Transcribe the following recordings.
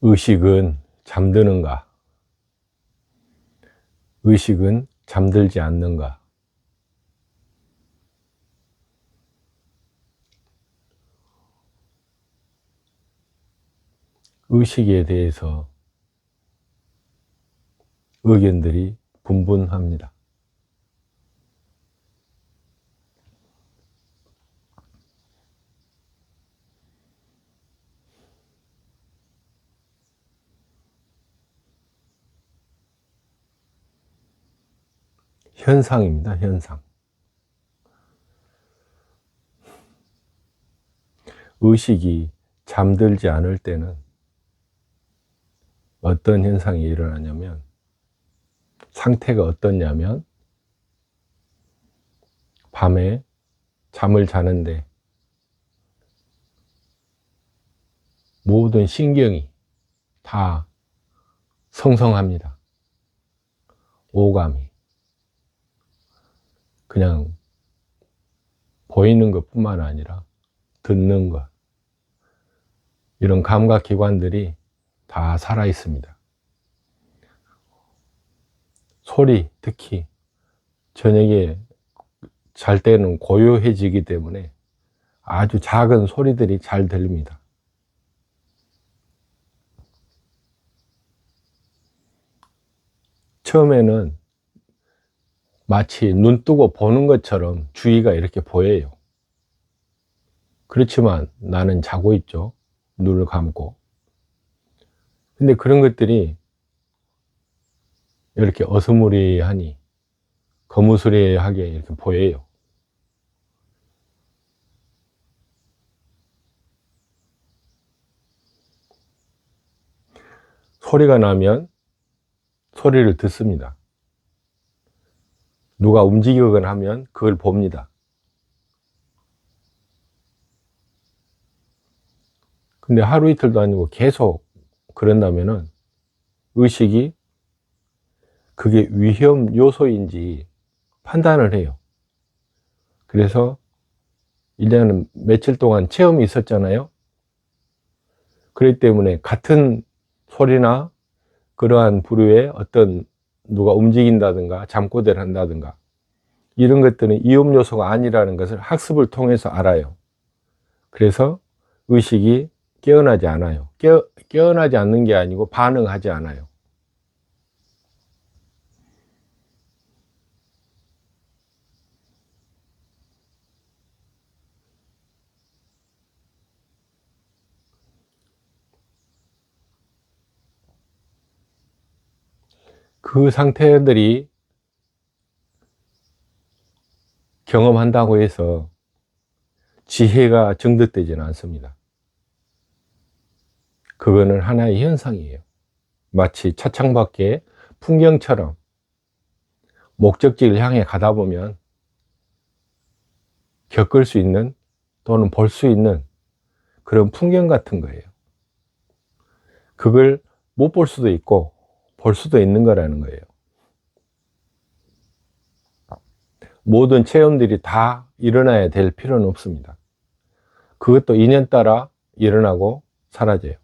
의식은 잠드는가? 의식은 잠들지 않는가? 의식에 대해서 의견들이 분분합니다. 현상입니다, 현상. 의식이 잠들지 않을 때는 어떤 현상이 일어나냐면, 상태가 어떠냐면, 밤에 잠을 자는데 모든 신경이 다 성성합니다. 오감이. 그냥 보이는 것뿐만 아니라 듣는 것, 이런 감각기관들이 다 살아 있습니다. 소리, 특히 저녁에 잘 때는 고요해지기 때문에 아주 작은 소리들이 잘 들립니다. 처음에는 마치 눈 뜨고 보는 것처럼 주위가 이렇게 보여요. 그렇지만 나는 자고 있죠. 눈을 감고. 근데 그런 것들이 이렇게 어스무리하니 거무스레하게 이렇게 보여요. 소리가 나면 소리를 듣습니다. 누가 움직이거나 하면 그걸 봅니다. 근데 하루 이틀도 아니고 계속 그런다면은 의식이 그게 위험 요소인지 판단을 해요. 그래서 1년 며칠 동안 체험이 있었잖아요. 그렇기 때문에 같은 소리나 그러한 부류의 어떤 누가 움직인다든가 잠꼬대를 한다든가 이런 것들은 위험 요소가 아니라는 것을 학습을 통해서 알아요. 그래서 의식이 깨어나지 않아요. 깨어나지 않는 게 아니고 반응하지 않아요. 그 상태들이 경험한다고 해서 지혜가 증득되지는 않습니다. 그거는 하나의 현상이에요. 마치 차창밖에 풍경처럼 목적지를 향해 가다 보면 겪을 수 있는 또는 볼 수 있는 그런 풍경 같은 거예요. 그걸 못 볼 수도 있고 볼 수도 있는 거라는 거예요. 모든 체험들이 다 일어나야 될 필요는 없습니다. 그것도 인연 따라 일어나고 사라져요.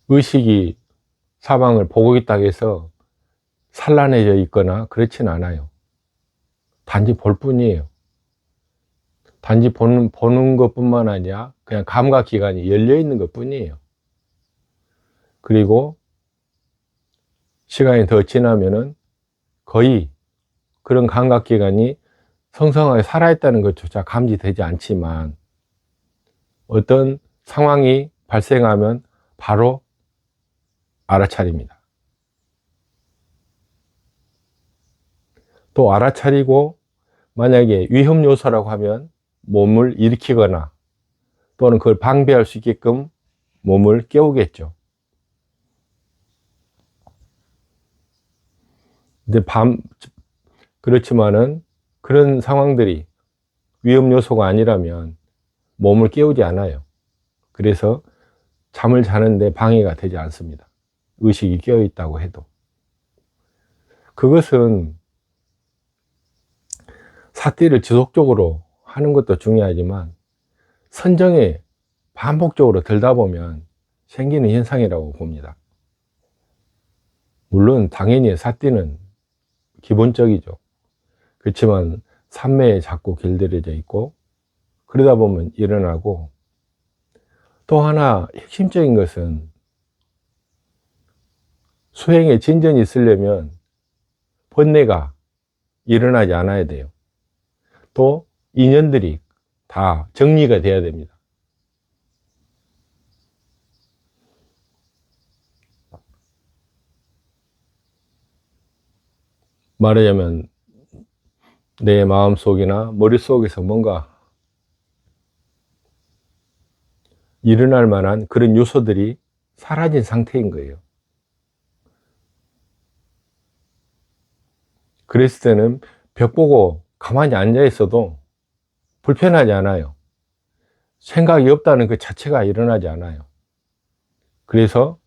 의식이 사방을 보고 있다고 해서 산란해져 있거나 그렇진 않아요. 단지 볼 뿐이에요. 단지 보는 것뿐만 아니라 그냥 감각기관이 열려 있는 것 뿐이에요. 그리고 시간이 더 지나면은 거의 그런 감각기관이 성성하게 살아있다는 것조차 감지되지 않지만 어떤 상황이 발생하면 바로 알아차립니다. 또 알아차리고 만약에 위험 요소라고 하면 몸을 일으키거나 또는 그걸 방비할 수 있게끔 몸을 깨우겠죠. 근데 그렇지만은 그런 상황들이 위험 요소가 아니라면 몸을 깨우지 않아요. 그래서 잠을 자는데 방해가 되지 않습니다. 의식이 깨어 있다고 해도. 그것은 삿대를 지속적으로 하는 것도 중요하지만 선정에 반복적으로 들다 보면 생기는 현상이라고 봅니다. 물론 당연히 삿대는 기본적이죠. 그렇지만 산매에 자꾸 길들여져 있고 그러다 보면 일어나고, 또 하나 핵심적인 것은 수행에 진전이 있으려면 번뇌가 일어나지 않아야 돼요. 또 인연들이 다 정리가 돼야 됩니다. 말하자면 내 마음속이나 머릿속에서 뭔가 일어날 만한 그런 요소들이 사라진 상태인 거예요. 그랬을 때는 벽 보고 가만히 앉아 있어도 불편하지 않아요. 생각이 없다는 그 자체가 일어나지 않아요. 그래서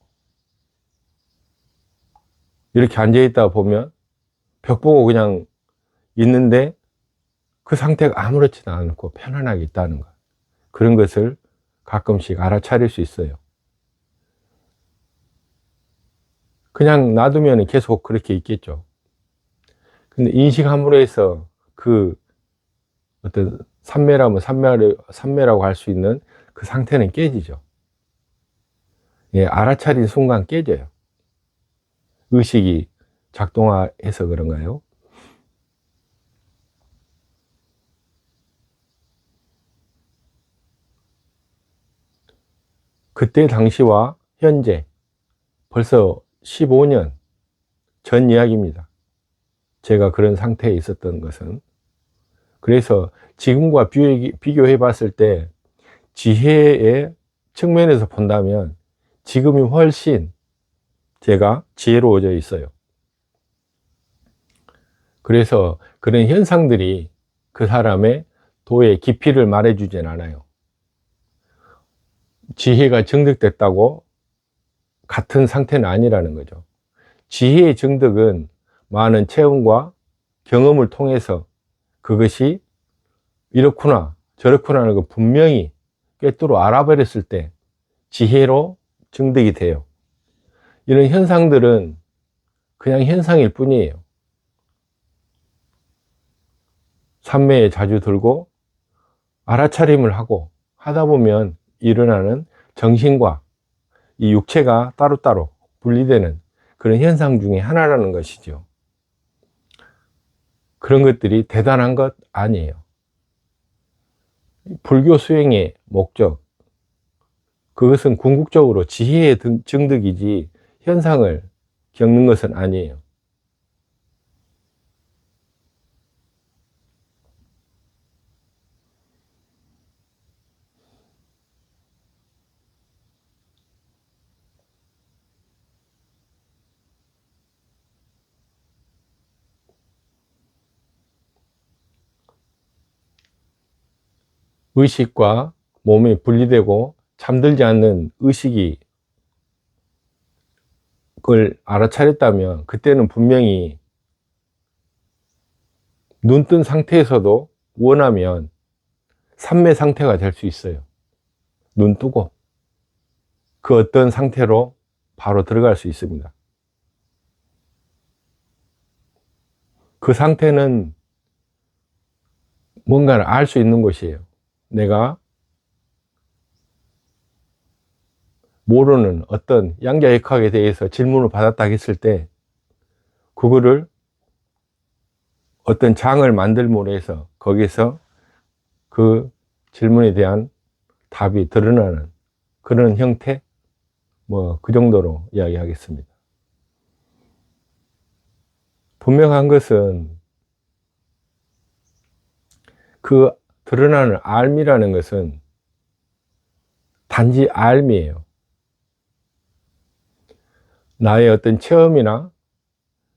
이렇게 앉아 있다 보면 벽 보고 그냥 있는데 그 상태가 아무렇지도 않고 편안하게 있다는 것, 그런 것을 가끔씩 알아차릴 수 있어요. 그냥 놔두면 계속 그렇게 있겠죠. 근데 인식 함으로 해서 그 어떤 삼매라면 삼매라고 할 수 있는 그 상태는 깨지죠. 예, 알아차린 순간 깨져요. 의식이 작동해서 그런가요? 그때 당시와 현재 벌써 15년 전 이야기입니다. 제가 그런 상태에 있었던 것은. 그래서 지금과 비교해 봤을 때 지혜의 측면에서 본다면 지금이 훨씬 제가 지혜로워져 있어요. 그래서 그런 현상들이 그 사람의 도의 깊이를 말해주진 않아요. 지혜가 정득됐다고 같은 상태는 아니라는 거죠. 지혜의 정득은 많은 체험과 경험을 통해서 그것이 이렇구나 저렇구나 하는 걸 분명히 꿰뚫어 알아버렸을 때 지혜로 정득이 돼요. 이런 현상들은 그냥 현상일 뿐이에요. 삼매에 자주 들고 알아차림을 하고 하다 보면 일어나는 정신과 이 육체가 따로따로 분리되는 그런 현상 중에 하나라는 것이죠. 그런 것들이 대단한 것 아니에요. 불교 수행의 목적, 그것은 궁극적으로 지혜의 증득이지 현상을 겪는 것은 아니에요. 의식과 몸이 분리되고 잠들지 않는 의식이 그걸 알아차렸다면 그때는 분명히 눈 뜬 상태에서도 원하면 삼매 상태가 될 수 있어요. 눈 뜨고 그 어떤 상태로 바로 들어갈 수 있습니다. 그 상태는 뭔가를 알 수 있는 것이에요. 내가 모르는 어떤 양자역학에 대해서 질문을 받았다 했을 때 그거를 어떤 장을 만들므로 해서 거기서 그 질문에 대한 답이 드러나는 그런 형태, 뭐 그 정도로 이야기하겠습니다. 분명한 것은 그 드러나는 알미라는 것은 단지 알미예요. 나의 어떤 체험이나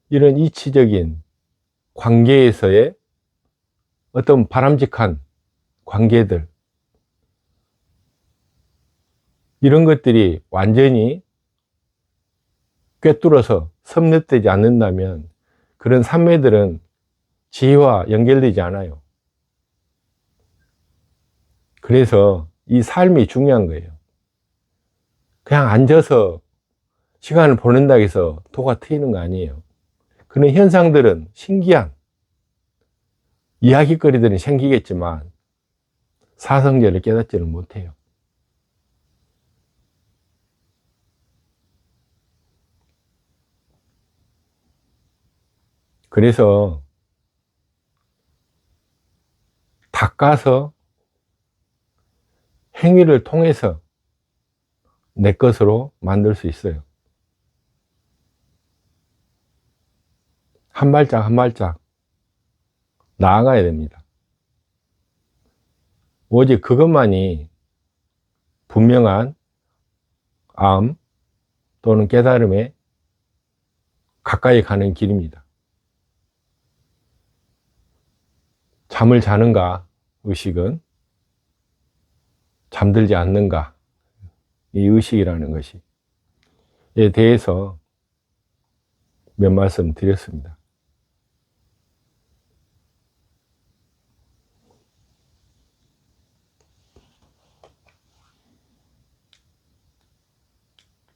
이런 이치적인 관계에서의 어떤 바람직한 관계들, 이런 것들이 완전히 꿰뚫어서 섭렵되지 않는다면 그런 삼매들은 지혜와 연결되지 않아요. 그래서 이 삶이 중요한 거예요. 그냥 앉아서 시간을 보낸다고 해서 도가 트이는 거 아니에요. 그런 현상들은 신기한 이야기거리들은 생기겠지만 사성제를 깨닫지는 못해요. 그래서 닦아서 행위를 통해서 내 것으로 만들 수 있어요. 한 발짝 한 발짝 나아가야 됩니다. 오직 그것만이 분명한 암 또는 깨달음에 가까이 가는 길입니다. 잠을 자는가, 의식은 잠들지 않는가, 이 의식이라는 것이 에 대해서 몇 말씀 드렸습니다.